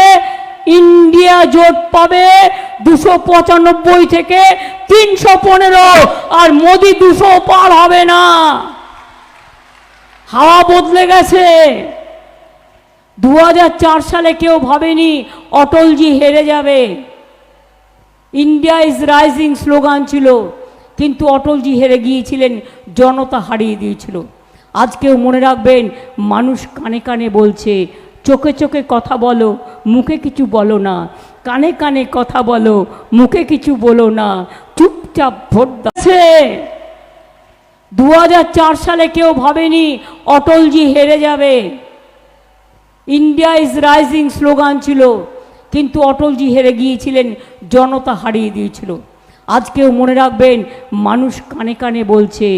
ইন্ডিয়া জোট পাবে 295 থেকে 315, আর মোদি 200 পার হবে না। হাওয়া বদলে গেছে। 2004 সালে কেউ ভাবেনি অটলজি হেরে যাবে। ইন্ডিয়া ইজ রাইজিং স্লোগান ছিল, কিন্তু অটলজি হেরে গিয়েছিলেন, জনতা হারিয়ে দিয়েছিল। আজকেও মনে রাখবেন, মানুষ কানে কানে বলছে, চোখে চোখে কথা বলো, মুখে কিছু বলো না। কানে কানে কথা বলো, মুখে কিছু বলো না, চুপচাপ ভোট দাও। 2004 সালে কেউ ভাবেনি অটলজি হেরে যাবে। ইন্ডিয়া ইজ রাইজিং স্লোগান ছিল, কিন্তু অটলজি হেরে গিয়েছিলেন, জনতা হারিয়ে দিয়েছিল। আজকেও মনে রাখবেন, মানুষ কানে কানে বলছে,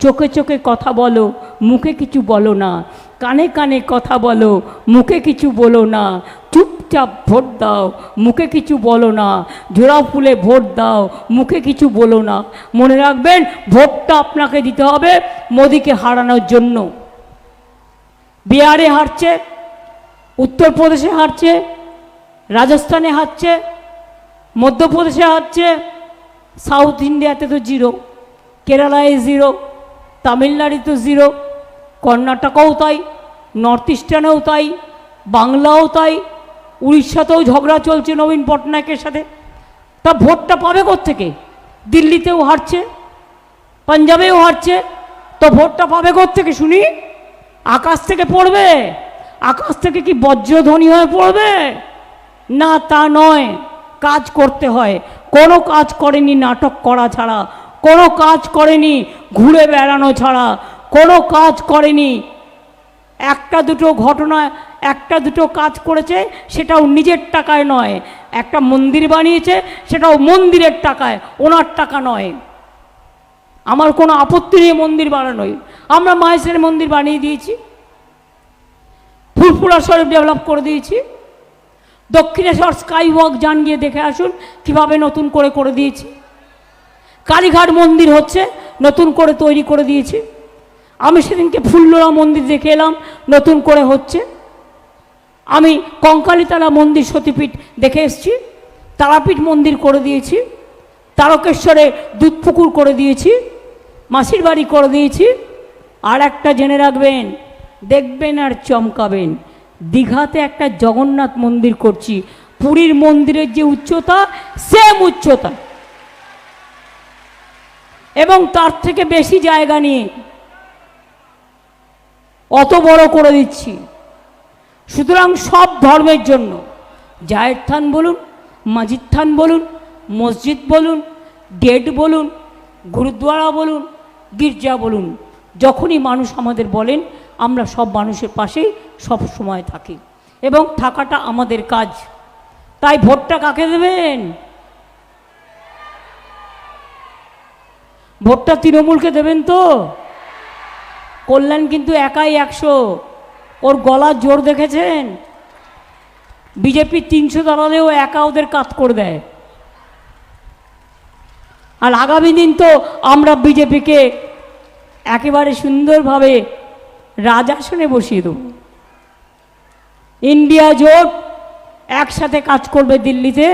চোখে চোখে কথা বলো, মুখে কিছু বলো না। কানে কানে কথা বলো, মুখে কিছু বলো না, চুপচাপ ভোট দাও, মুখে কিছু বলো না। জোড়া ফুলে ভোট দাও, মুখে কিছু বলো না। মনে রাখবেন, ভোটটা আপনাকে দিতে হবে মোদিকে হারানোর জন্য। বিহারে হারছে, উত্তরপ্রদেশে হারছে, রাজস্থানে হারছে, মধ্যপ্রদেশে হারছে, সাউথ ইন্ডিয়াতে তো 0, কেরালায় 0, তামিলনাড়ু তো 0, কর্ণাটকও তাই, নর্থ ইস্টার্নেও তাই, বাংলাও তাই, উড়িষ্যাতেও ঝগড়া চলছে নবীন পটনায়কের সাথে। তা ভোটটা পাবে কোত্থেকে? দিল্লিতেও হারছে, পাঞ্জাবেও হারছে, তো ভোটটা পাবে কোত্থেকে শুনি? আকাশ থেকে পড়বে? আকাশ থেকে কি বজ্রধ্বনি হয়ে পড়বে? না, তা নয়। কাজ করতে হয়। কোনো কাজ করেনি নাটক করা ছাড়া, কোনো কাজ করেনি ঘুরে বেড়ানো ছাড়া, কোনো কাজ করেনি। একটা দুটো ঘটনা, একটা দুটো কাজ করেছে, সেটাও নিজের টাকায় নয়। একটা মন্দির বানিয়েছে, সেটাও মন্দিরের টাকায়, ওনার টাকা নয়। আমার কোনো আপত্তি নেই মন্দির বানানোয়। আমরা মাহেশের মন্দির বানিয়ে দিয়েছি, ফুরফুরা শরীফ ডেভেলপ করে দিয়েছি, দক্ষিণেশ্বর স্কাই ওয়াক যান, গিয়ে দেখে আসুন কীভাবে নতুন করে দিয়েছি। কালীঘাট মন্দির হচ্ছে, নতুন করে তৈরি করে দিয়েছি। আমি সেদিনকে ফুল্লরা মন্দির দেখে এলাম, নতুন করে হচ্ছে। আমি কঙ্কালীতলা মন্দির সতীপীঠ দেখে এসেছি, তারাপীঠ মন্দির করে দিয়েছি, তারকেশ্বরে দুধপুকুর করে দিয়েছি, মাসির বাড়ি করে দিয়েছি। আর একটা জেনে রাখবেন, দেখবেন আর চমকাবেন, দীঘাতে একটা জগন্নাথ মন্দির করছি। পুরীর মন্দিরের যে উচ্চতা, সেম উচ্চতা, এবং তার থেকে বেশি জায়গা নিয়ে অত বড় করে দিচ্ছি। সুতরাং সব ধর্মের জন্য, জায়ের থান বলুন, মাজিদ থান বলুন, মসজিদ বলুন, গেট বলুন, গুরুদ্বারা বলুন, গির্জা বলুন, যখনই মানুষ আমাদের বলেন আমরা সব মানুষের পাশেই সব সময় থাকি এবং থাকাটা আমাদের কাজ। তাই ভোটটা কাকে দেবেন? ভোটটা তৃণমূলকে দেবেন তো? কল্যাণ কিন্তু একাই 100, ওর গলার জোর দেখেছেন? বিজেপি 300 দাঁড়ালেও একা ওদের কাজ করে দেয়। আর আগামী দিন তো আমরা বিজেপিকে একেবারে সুন্দরভাবে রাজাসনে বসিয়ে দেব। ইন্ডিয়া জোট একসাথে কাজ করবে দিল্লিতে।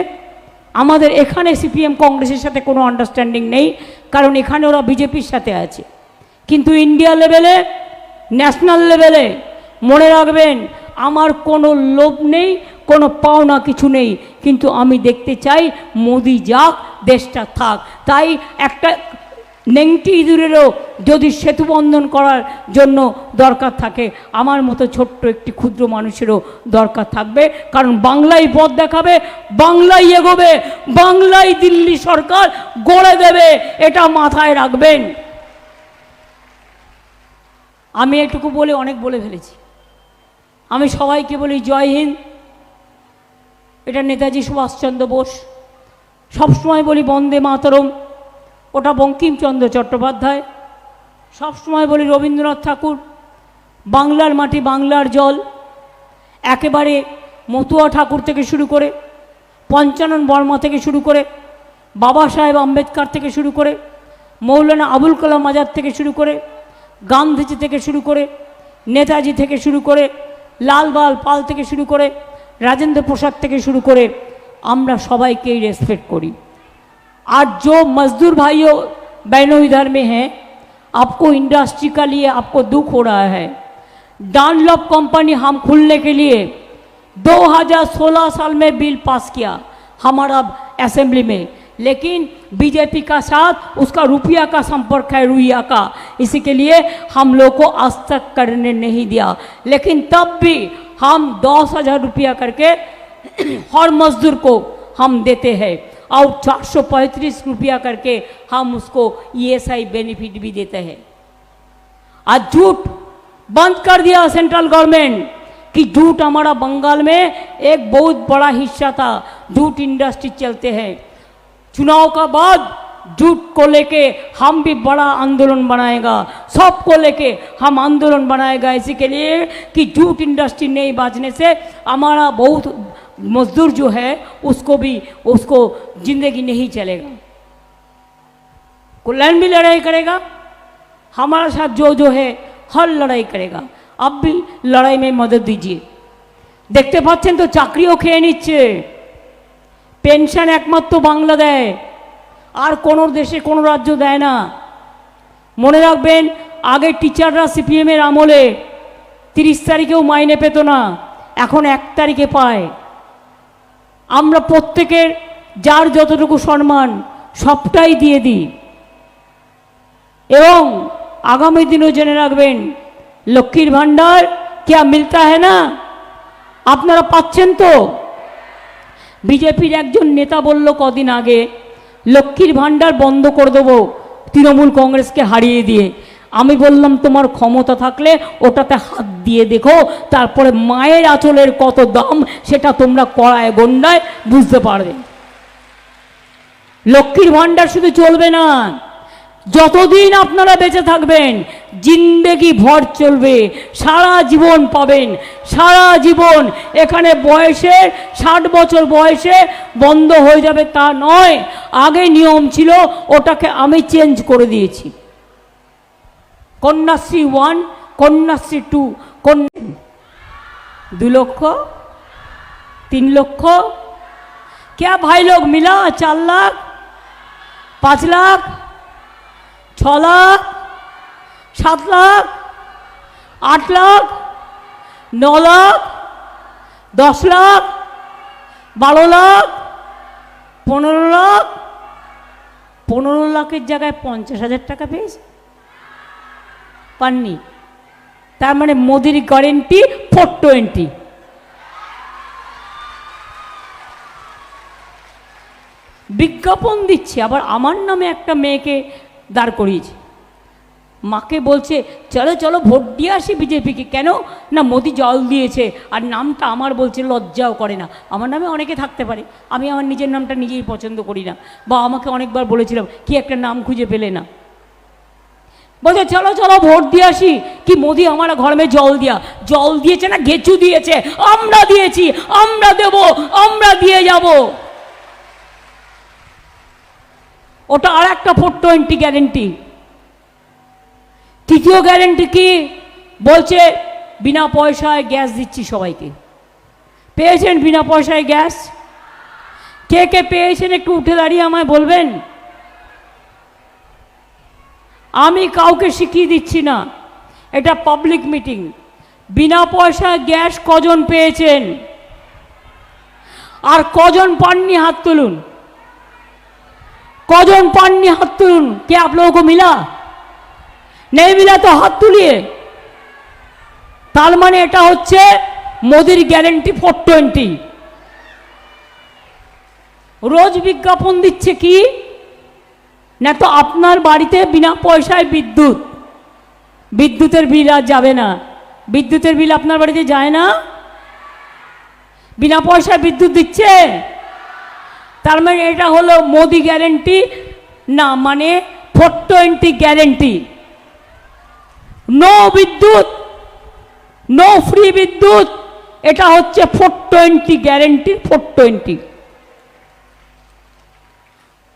আমাদের এখানে সিপিএম কংগ্রেসের সাথে কোনো আন্ডারস্ট্যান্ডিং নেই, কারণ এখানে ওরা বিজেপির সাথে আছে। কিন্তু ইন্ডিয়া লেভেলে, ন্যাশনাল লেভেলে মনে রাখবেন, আমার কোনো লোভ নেই, কোনো পাওনা কিছু নেই, কিন্তু আমি দেখতে চাই মোদি যাক, দেশটা থাক। তাই একটা নেংটি ইঁদুরেরও যদি সেতু বন্ধন করার জন্য দরকার থাকে, আমার মতো ছোট্ট একটি ক্ষুদ্র মানুষেরও দরকার থাকবে। কারণ বাংলাই পথ দেখাবে, বাংলাই এগোবে, বাংলাই দিল্লি সরকার গড়ে দেবে, এটা মাথায় রাখবেন। আমি এটুকু বলে অনেক বলে ফেলেছি। আমি সবাইকে বলি জয় হিন্দ। এটা নেতাজি সুভাষচন্দ্র বোস। সবসময় বলি বন্দে মাতরম, ওটা বঙ্কিমচন্দ্র চট্টোপাধ্যায়। সবসময় বলি রবীন্দ্রনাথ ঠাকুর। বাংলার মাটি, বাংলার জল, একেবারে মতুয়া ঠাকুর থেকে শুরু করে, পঞ্চানন বর্মা থেকে শুরু করে, বাবা সাহেব আম্বেদকর থেকে শুরু করে, মৌলানা আবুল কালাম আজাদ থেকে শুরু করে, গান্ধীজি থেকে শুরু করে, নেতাজি থেকে শুরু করে, লালবাল পাল থেকে শুরু করে, राजेंद्र प्रसाद থেকে শুরু করে আমরা সবাইকেই রেসপেক্ট করি। आज जो मजदूर भाइयों बहनों इधर में हैं, आपको इंडस्ट्री का लिए आपको दुख हो रहा है। डानलॉप कंपनी हम खुलने के लिए 2016 साल में बिल पास किया हमारा असेंबली में, लेकिन बीजेपी का साथ उसका रुपया का संपर्क है, रुइया का, इसी के लिए हम लोग को आज तक करने नहीं दिया। लेकिन तब भी हम 10,000 रुपया करके हर मजदूर को हम देते हैं और 435 रुपया करके हम उसको ESI बेनिफिट भी देते हैं। आज झूठ बंद कर दिया सेंट्रल गवर्नमेंट कि झूठ हमारा बंगाल में एक बहुत बड़ा हिस्सा था, झूठ इंडस्ट्री चलते हैं। चुनाव का बाद झूठ को लेके हम भी बड़ा आंदोलन बनाएगा, सबको लेके हम आंदोलन बनाएगा, इसी के लिए कि झूठ इंडस्ट्री नहीं बाजने से हमारा बहुत मजदूर जो है उसको जिंदगी नहीं चलेगा। कल्याण भी लड़ाई करेगा, हमारा साथ जो है हर लड़ाई करेगा। अब भी लड़ाई में मदद दीजिए। देखते पाচ্ছেন तो চাকরিও খেয়ে নিচ্ছে, পেনশন একমাত্র বাংলা দেয়, আর কোনো দেশে কোনো রাজ্য দেয় না। মনে রাখবেন, আগে টিচাররা সিপিএমের আমলে 30 তারিখেও মাইনে পেত না, এখন 1 তারিখে পায়। আমরা প্রত্যেকের যার যতটুকু সম্মান সবটাই দিয়ে দিই। এবং আগামী দিনও জেনে রাখবেন, লক্ষ্মীর ভান্ডার क्या मिलता है ना, আপনারা পাচ্ছেন তো? বিজেপির একজন নেতা বলল কদিন আগে, লক্ষ্মীর ভান্ডার বন্ধ করে দেবো তৃণমূল কংগ্রেসকে হারিয়ে দিয়ে। আমি বললাম তোমার ক্ষমতা থাকলে ওটাতে হাত দিয়ে দেখো, তারপরে মায়ের আঁচলের কত দাম সেটা তোমরা কড়ায় গন্ডায় বুঝতে পারবে। লক্ষ্মীর ভান্ডার শুধু চলবে না, যতদিন আপনারা বেঁচে থাকবেন জিন্দেগি ভর চলবে, সারা জীবন পাবেন, সারা জীবন। এখানে বয়সে 60 বছর বয়সে বন্ধ হয়ে যাবে তা নয়, আগে নিয়ম ছিল, ওটাকে আমি চেঞ্জ করে দিয়েছি। কন্যাশ্রী 1, কন্যাশ্রী 2, 2 লক্ষ 3 লক্ষ, क्या भाई लोग मिला 4 लाख 5 लाख 6 लाख 7 लाख 8 लाख 9 लाख 10 लाख 12 लाख 15 लाख, 15 লাখের জায়গায় 50,000 টাকা পেয়েছে, পাননি। তার মানে মোদির গ্যারেন্টি 420। বিজ্ঞাপন দিচ্ছে, আবার আমার নামে একটা মেয়েকে দাঁড় করিয়েছে। মাকে বলছে চলো চলো ভোট দিয়ে আসি বিজেপিকে। কেন না মোদি জল দিয়েছে, আর নামটা আমার বলছে, লজ্জাও করে না। আমার নামে অনেকে থাকতে পারে, আমি আমার নিজের নামটা নিজেই পছন্দ করি না। বা আমাকে অনেকবার বলেছিলাম কি একটা নাম খুঁজে পেলে না, বলছে চলো চলো ভোট দিয়ে আসি। কি মোদি আমার ঘর মে জল দিয়েছে না গেচু দিয়েছে? আমরা দিয়েছি, আমরা দেব, আমরা দিয়ে যাব। ওটা আর একটা 420 গ্যারেন্টি। তৃতীয় গ্যারেন্টি কি বলছে? বিনা পয়সায় গ্যাস দিচ্ছি সবাইকে। পেয়েছেন বিনা পয়সায় গ্যাস? কে কে পেয়েছেন একটু উঠে দাঁড়িয়ে আমায় বলবেন। আমি কাউকে শিখিয়ে দিচ্ছি না, এটা পাবলিক মিটিং। বিনা পয়সায় গ্যাস কজন পেয়েছেন আর কজন পাননি হাত তুলুন। कौन पाननी हाथ तुलून? क्या आप लोगों को मिला? नहीं मिला तो हाथ तुलिए। तार माने एटा होच्छे मोदीर ग्यारंटी 420। रोज विज्ञापन दिच्छे कि ना तो आपनार बाड़ीते बिना पयसाय विद्युत, विद्युतेर बिल आज जाबे ना। विद्युतेर बिल आपनार बाड़ीते जाए ना? बिना पयसाय विद्युत दिच्छे। तार माने एटा हलो मोदी ग्यारंटी ना, माने 420 ग्यारंटी। नो विद्युत, नो फ्री विद्युत, एटा होच्छे 420 ग्यारंटी। 420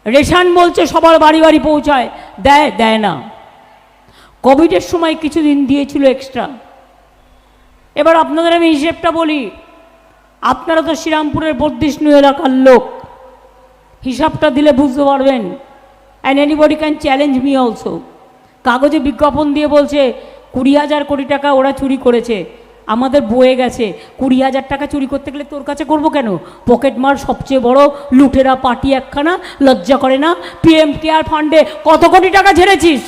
रेशन बोलছে সবার বাড়ি বাড়ি পৌঁছায়, দেয় না। কোভিডের সময় কিছুদিন দিয়েছিল এক্সট্রা। এবার আপনাদের আমি হিসেবটা বলি, আপনারা তো শ্রীরামপুরের বর্ধিষ্ণু এলাকার লোক, হিসাবটা দিলে বুঝতে পারবেন। And anybody can challenge me also. কাগজে বিজ্ঞাপন দিয়ে বলছে 20,000 কোটি টাকা ওরা চুরি করেছে, আমাদের বয়ে গেছে। 20,000 টাকা চুরি করতে গেলে তোর কাছে করবো কেন? পকেট মার সবচেয়ে বড় লুটেরা পার্টি একখানা, লজ্জা করে না? পিএম কেয়ার ফান্ডে কত কোটি টাকা ঝেড়েছিস?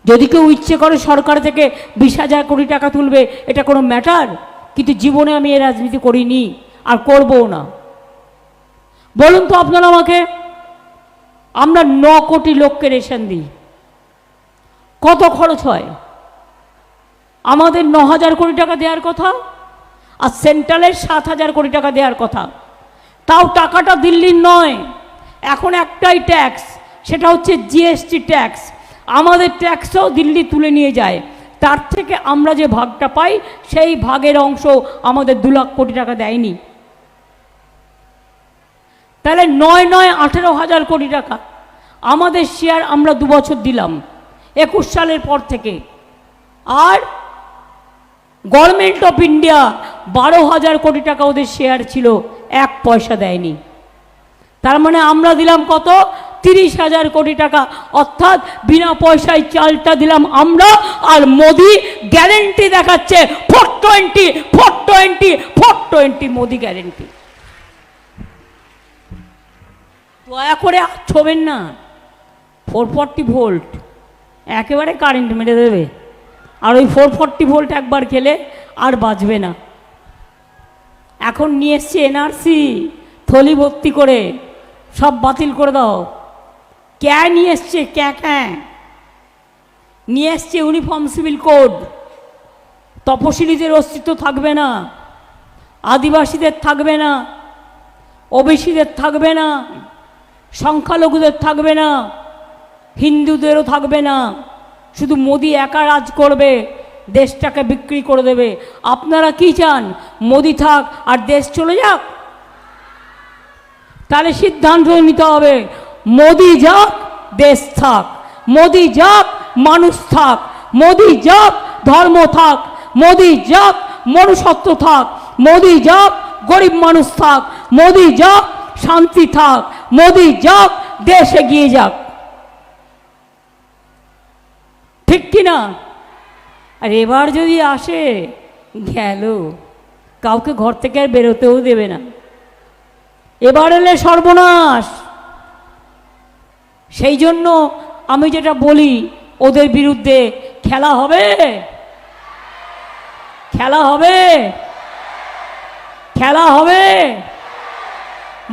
যদি কেউ ইচ্ছে করে সরকার থেকে 20,000 কোটি টাকা তুলবে, এটা কোনো ম্যাটার? কিন্তু জীবনে আমি এই রাজনীতি করিনি আর করবও না। বলুন তো আপনারা আমাকে, আমরা 9 কোটি লোককে রেশন দিই, কত খরচ হয়? আমাদের 9,000 কোটি টাকা দেওয়ার কথা, আর সেন্ট্রালের 7,000 কোটি টাকা দেওয়ার কথা। তাও টাকাটা দিল্লির নয়, এখন একটাই ট্যাক্স, সেটা হচ্ছে জিএসটি ট্যাক্স। আমাদের ট্যাক্সও দিল্লি তুলে নিয়ে যায়। তার থেকে আমরা যে ভাগটা পাই সেই ভাগের অংশ আমাদের 2 লাখ কোটি টাকা দেয়নি। তাহলে 18,000 কোটি টাকা আমাদের শেয়ার আমরা 2 বছর দিলাম, 21 সালের পর থেকে। আর গভর্নমেন্ট অফ ইন্ডিয়া 12,000 কোটি টাকা ওদের শেয়ার ছিল, 1 পয়সা দেয়নি। তার মানে আমরা দিলাম কত? 30,000 কোটি টাকা। অর্থাৎ বিনা পয়সায় চালটা দিলাম আমরা, আর মোদি গ্যারেন্টি দেখাচ্ছে 420 420 420 মোদি গ্যারেন্টি। দয়া করে ছোবেন না, 440 ভোল্ট একেবারে কারেন্ট মেরে দেবে। আর ওই 440 ভোল্ট একবার খেলে আর বাঁচবে না। এখন নিয়ে এসছে এনআরসি থলি ভর্তি করে, সব বাতিল করে দাও। ক্যা নিয়ে এসছে, ক্যা নিয়ে এসছে ইউনিফর্ম সিভিল কোড। তপশিলীদের অস্তিত্ব থাকবে না, আদিবাসীদের থাকবে না, ওবিসিদের থাকবে না, সংখ্যালঘুদের থাকবে না, হিন্দুদেরও থাকবে না। শুধু মোদি একা রাজ করবে, দেশটাকে বিক্রি করে দেবে। আপনারা কি চান? মোদি থাক আর দেশ চলে যাক? তাহলে সিদ্ধান্ত নিতে হবে, মোদি যাক দেশ থাক, মোদি যাক মানুষ থাক, মোদি যাক ধর্ম থাক, মোদি যাক মনুষ্যত্ব থাক, মোদি যাক গরিব মানুষ থাক, মোদি যাক শান্তি থাক, মোদি যাক দেশ এগিয়ে যাক। ঠিক কিনা? আর এবার যদি আসে, গেল, কাউকে ঘর থেকে আর বেরোতেও দেবে না। এবার এলে সর্বনাশ। সেই জন্য আমি যেটা বলি, ওদের বিরুদ্ধে খেলা হবে, খেলা হবে, খেলা হবে,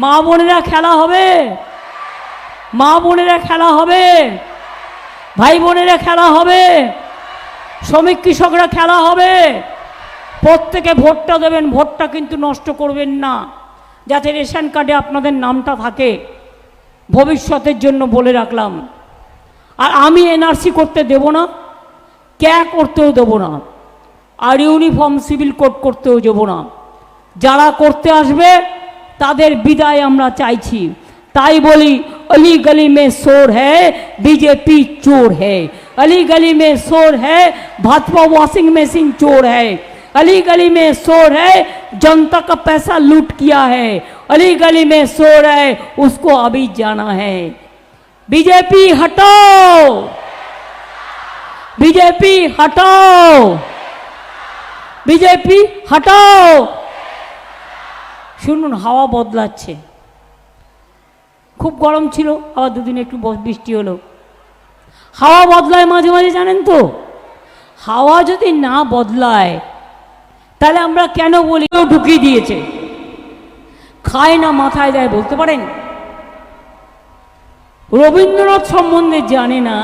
মা বোনেরা খেলা হবে। মা বোনেরা খেলা হবে, ভাই বোনেরা খেলা হবে, শ্রমিক কৃষকরা খেলা হবে। প্রত্যেকে ভোটটা দেবেন, ভোটটা কিন্তু নষ্ট করবেন না, যাতে রেশন কার্ডে আপনাদের নামটা থাকে, ভবিষ্যতের জন্য বলে রাখলাম। আর আমি এনআরসি করতে দেব না, ক্যা করতেও দেবো না, আর ইউনিফর্ম সিভিল কোড করতেও দেবো না। যারা করতে আসবে তাদের বিদায় আমরা চাইছি। তাই বলি, अली गली में शोर है बीजेपी चोर है, अली गली में शोर है भाजपा वॉशिंग मशीन चोर है, अली गली में शोर है जनता का पैसा लूट किया है, अली गली में शोर है उसको अभी जाना है। बीजेपी हटाओ, बीजेपी हटाओ, बीजेपी हटाओ। শুনুন, হাওয়া বদলাচ্ছে, খুব গরম ছিল, আবার দুদিন একটু বৃষ্টি হলো। হাওয়া বদলায় মাঝে মাঝে, জানেন তো। হাওয়া যদি না বদলায় তাহলে আমরা কেন বলি ঢুকিয়ে দিয়েছে, খায় না মাথায় দেয়, বলতে পারেন? রবীন্দ্রনাথ সম্বন্ধে জানে না,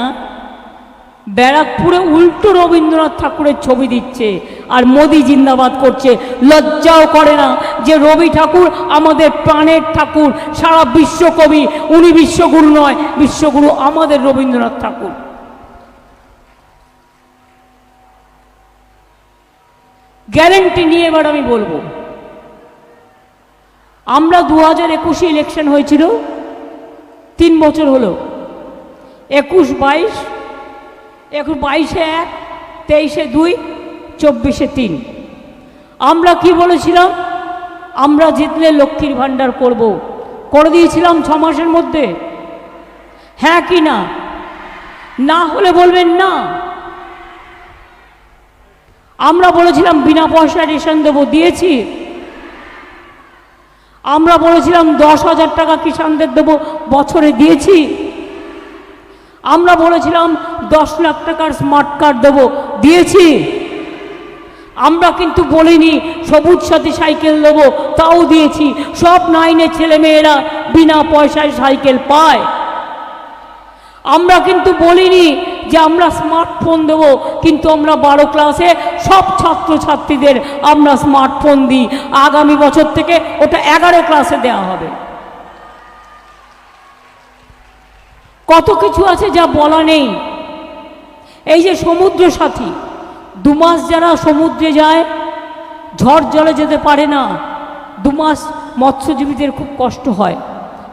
ব্যারাকপুরে উল্টো রবীন্দ্রনাথ ঠাকুরের ছবি দিচ্ছে আর মোদি জিন্দাবাদ করছে। লজ্জাও করে না যে রবি ঠাকুর আমাদের প্রাণের ঠাকুর, সারা বিশ্বকবি, উনি বিশ্বগুরু নয়, বিশ্বগুরু আমাদের রবীন্দ্রনাথ ঠাকুর। গ্যারেন্টি নিয়ে এবার আমি বলবো, আমরা 2021 ইলেকশন হয়েছিল, 3 বছর হলো, 21, 22, 22-এ 1, 23-এ 2, 24-এ 3। আমরা কি বলেছিলাম? আমরা জিতলে লক্ষ্মীর ভাণ্ডার করব, করে দিয়েছিলাম 6 মাসের মধ্যে। হ্যাঁ কি না? না হলে বলবেন না। আমরা বলেছিলাম বিনা পয়সায় রেশন দেবো, দিয়েছি। আমরা বলেছিলাম 10,000 টাকা কিষাণদের দেবো, বছরে দিয়েছি। আমরা বলেছিলাম 10 লাখ টাকার স্মার্ট কার্ড দেবো, দিয়েছি। আমরা কিন্তু বলিনি সবুজ সাথী সাইকেল দেবো, তাও দিয়েছি। সব 9-এর ছেলেমেয়েরা বিনা পয়সায় সাইকেল পায়। আমরা কিন্তু বলিনি যে আমরা স্মার্টফোন দেবো, কিন্তু আমরা 12 ক্লাসে সব ছাত্রছাত্রীদের আমরা স্মার্টফোন দিই। আগামী বছর থেকে ওটা 11 ক্লাসে দেওয়া হবে। কত কিছু আছে যা বলা নেই। এই যে সমুদ্র সাথী, 2 মাস যারা সমুদ্রে যায়, ঝড় জলে যেতে পারে না, 2 মাস মৎস্যজীবীদের খুব কষ্ট হয়,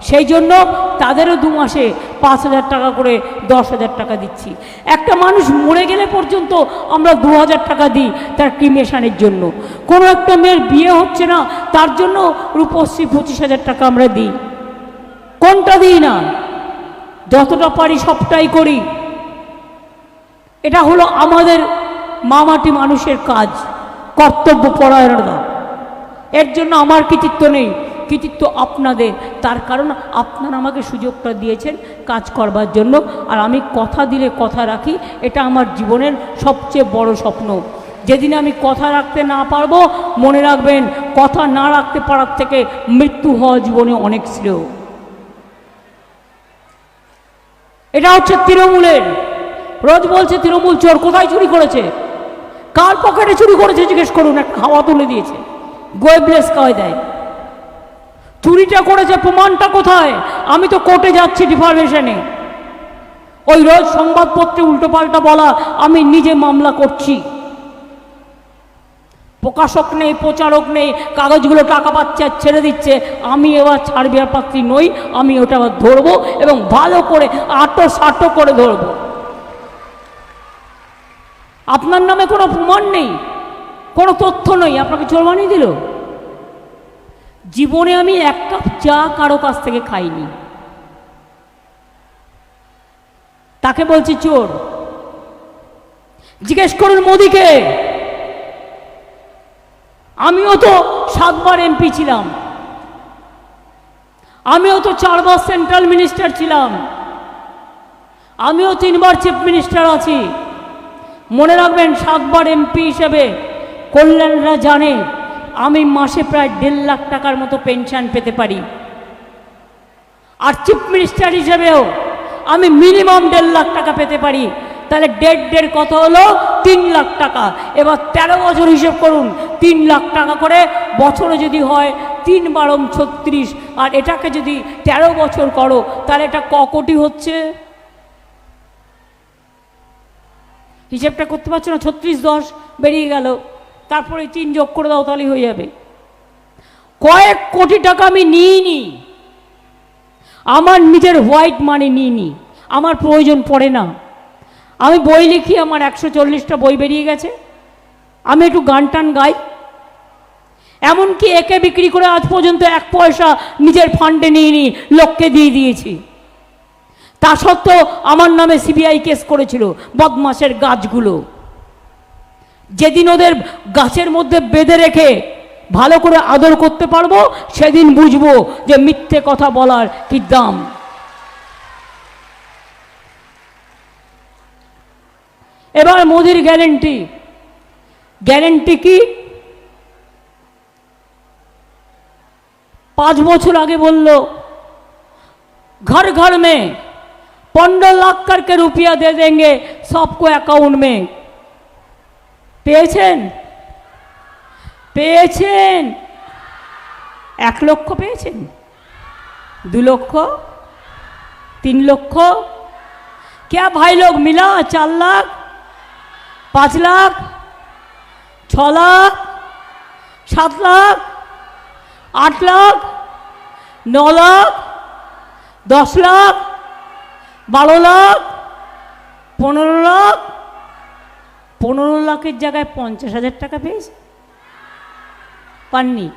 সেই জন্য তাদেরও 2 মাসে 5,000 টাকা করে 10,000 টাকা দিচ্ছি। একটা মানুষ মরে গেলে পর্যন্ত আমরা 2,000 টাকা দিই তার ক্রিমেশনের জন্য। কোনো একটা মেয়ের বিয়ে হচ্ছে না, তার জন্য রূপশ্রী 25,000 টাকা আমরা দিই। কোনটা দিই না? যতটা পারি সবটাই করি। এটা হলো আমাদের মামাটি মানুষের কাজ, কর্তব্য পরায়ণতা। এর জন্য আমার কৃতিত্ব নেই, কৃতিত্ব আপনাদের। তার কারণ আপনারা আমাকে সুযোগটা দিয়েছেন কাজ করবার জন্য, আর আমি কথা দিলে কথা রাখি। এটা আমার জীবনের সবচেয়ে বড় স্বপ্ন। যেদিন আমি কথা রাখতে না পারবো, মনে রাখবেন, কথা না রাখতে পারার থেকে মৃত্যু হওয়া জীবনে অনেক শ্রেয়। এটা হচ্ছে তৃণমূলের। রোজ বলছে তৃণমূল চোর। কোথায় চুরি করেছে? কার পকেটে চুরি করেছে জিজ্ঞেস করুন। একটা হাওয়া তুলে দিয়েছে, গোয়েবলেস কয় দেয়। চুরিটা করেছে, প্রমাণটা কোথায়? আমি তো কোর্টে যাচ্ছি ডিফার্মেশনে। ওই রোজ সংবাদপত্রে উল্টোপাল্টা বলা, আমি নিজে মামলা করছি। প্রকাশক নেই, প্রচারক নেই, কাগজগুলো টাকা পাচ্ছে আর ছেড়ে দিচ্ছে। আমি এবার ছাড়বিয়ার পাত্রী নই, আমি ওটা ধরবো এবং ভালো করে আটো সাটো করে ধরবো। আপনার নামে কোনো প্রমাণ নেই, কোনো তথ্য নেই, আপনাকে চোর বানিয়ে দিল। জীবনে আমি 1 কাপ চা কারো কাছ থেকে খাইনি, তাকে বলছি চোর। জিজ্ঞেস করুন মোদিকে। আমিও তো 7 বার এমপি ছিলাম, আমিও তো 4 বার সেন্ট্রাল মিনিস্টার ছিলাম, আমিও 3 বার চিফ মিনিস্টার আছি। মনে রাখবেন, 7 বার এমপি হিসেবে কল্যাণরা জানে আমি মাসে প্রায় 1.5 লাখ টাকার মতো পেনশন পেতে পারি। আর চিফ মিনিস্টার হিসেবেও আমি মিনিমাম 1.5 লাখ টাকা পেতে পারি, তাহলে দেড় কত হলো 3 লাখ টাকা। এবার 13 বছর হিসেব করুন, 3 লাখ টাকা করে বছরে যদি হয় 3 বারম 36, আর এটাকে যদি 13 বছর করো তাহলে এটা ক কোটি হচ্ছে? হিসেবটা করতে পারছো না? 36 10 বেরিয়ে গেল, তারপরে 3 যোগ করে দাও, তাহলেই হয়ে যাবে। কয়েক কোটি টাকা আমি নিইনি, আমার নিজের হোয়াইট মানি নিইনি, আমার প্রয়োজন পড়ে না। আমি বই লিখি, আমার 140টা বই বেরিয়ে গেছে, আমি একটু গান টান গাই, এমনকি একে বিক্রি করে আজ পর্যন্ত 1 পয়সা নিজের ফান্ডে নিইনি, লোককে দিয়ে দিয়েছি। তা সত্ত্বেও আমার নামে সিবিআই কেস করেছিল, বদমাসের গাছগুলো। যেদিন ওদের গাছের মধ্যে বেঁধে রেখে ভালো করে আদর করতে পারবো, সেদিন বুঝবো যে মিথ্যে কথা বলার কি দাম। এবার মোদির গ্যারেন্টি, গ্যারেন্টি কি? 5 বছর আগে বলল घर घर में 15 लाख करके रुपया दे देंगे सबको अकाउंट में। পেয়েছেন? পেয়েছেন? 1 লক্ষ পেয়েছেন? 2 লক্ষ? 3 লক্ষ? क्या भाई लोग मिला? 4 लाख? 5 लाख? 6 लाख? 7 लाख? 8 लाख? 9 लाख? 10 लाख? 12 लाख? 15 लाख? 15 লাখের জায়গায় 50,000 টাকা পেয়েছে? পাননি।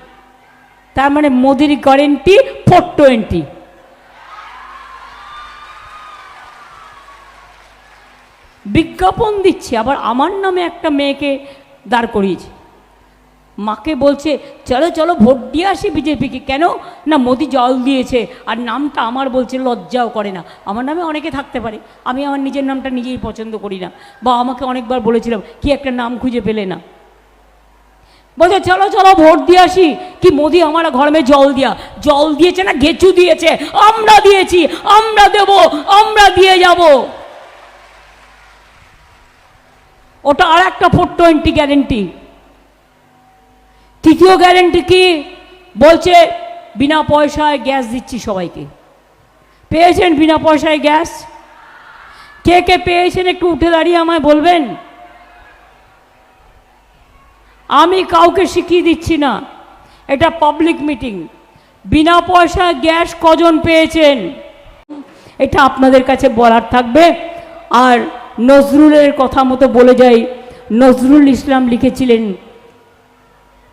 তার মানে মোদির গ্যারেন্টি 420। বিজ্ঞাপন দিচ্ছে, আবার আমার নামে একটা মেয়েকে দাঁড় করিয়েছে, মাকে বলছে চলো চলো ভোট দিয়ে আসি বিজেপিকে। কেন না মোদি জল দিয়েছে, আর নামটা আমার বলছে, লজ্জাও করে না। আমার নামে অনেকে থাকতে পারে, আমি আমার নিজের নামটা নিজেই পছন্দ করি না, বা আমাকে অনেকবার বলেছিলাম কি একটা নাম খুঁজে পেলে না, বলছে চলো চলো ভোট দিয়ে আসি। কি মোদি আমার ঘর মে জল দিয়া, জল দিয়েছে না গেচু দিয়েছে? আমরা দিয়েছি, আমরা দেব, আমরা দিয়ে যাব। ওটা আর একটা 420 গ্যারেন্টি। তৃতীয় গ্যারেন্টি কি? বলছে বিনা পয়সায় গ্যাস দিচ্ছি সবাইকে। পেয়েছেন বিনা পয়সায় গ্যাস? কে কে পেয়েছেন একটু উঠে দাঁড়িয়ে আমায় বলবেন। আমি কাউকে শিখিয়ে দিচ্ছি না, এটা পাবলিক মিটিং। বিনা পয়সায় গ্যাস কজন পেয়েছেন এটা আপনাদের কাছে বলার থাকবে। আর নজরুলের কথা মতো বলে যাই, নজরুল ইসলাম লিখেছিলেন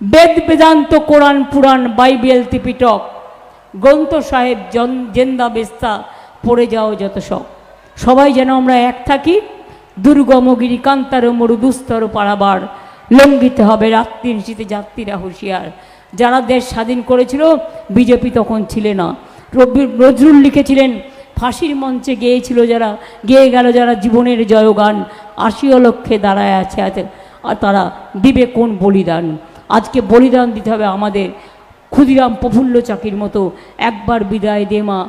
বেদ বেদান্ত কোরআন পুরাণ বাইবেল ত্রিপিটক গ্রন্থ সাহেব জেন্দা বেস্তা পড়ে যাও যত সব। সবাই যেন আমরা এক থাকি। দুর্গমগিরি কান্তার মরু দুস্তর পারাবার, লঙ্ঘিতে হবে রাত্রি নিশীতে যাত্রীরা হুঁশিয়ার। যারা দেশ স্বাধীন করেছিল বিজেপি তখন ছিল না। নজরুল লিখেছিলেন ফাঁসির মঞ্চে গেয়েছিল যারা, গেয়ে গেল যারা জীবনের জয়গান, 80 লক্ষে দাঁড়ায় আছে আর তারা দিবে কোন বলিদান। আজকে বলিদান দিতে হবে আমাদের। ক্ষুদিরাম প্রফুল্ল চাকির মতো একবার বিদায় দে মা,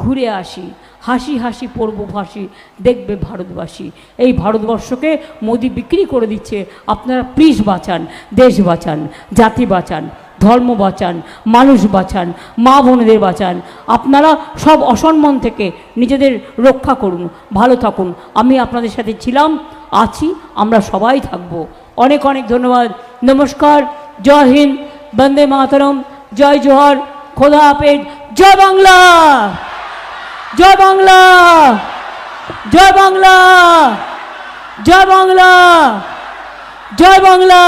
ঘুরে আসি, হাসি হাসি পড়ব ফাঁসি, দেখবে ভারতবাসী। এই ভারতবর্ষকে মোদি বিক্রি করে দিচ্ছে। আপনারা প্লিজ বাঁচান, দেশ বাঁচান, জাতি বাঁচান, ধর্ম বাঁচান, মানুষ বাঁচান, মা বোনেদের বাঁচান। আপনারা সব অসম্মান থেকে নিজেদের রক্ষা করুন, ভালো থাকুন। আমি আপনাদের সাথে ছিলাম, আছি, আমরা সবাই থাকব। অনেক অনেক ধন্যবাদ। নমস্কার, জয় হিন্দ, বন্দে মাতরম, জয় জোহর, খোদা হাফেজ, জয় বাংলা, জয় বাংলা, জয় বাংলা, জয় বাংলা, জয় বাংলা।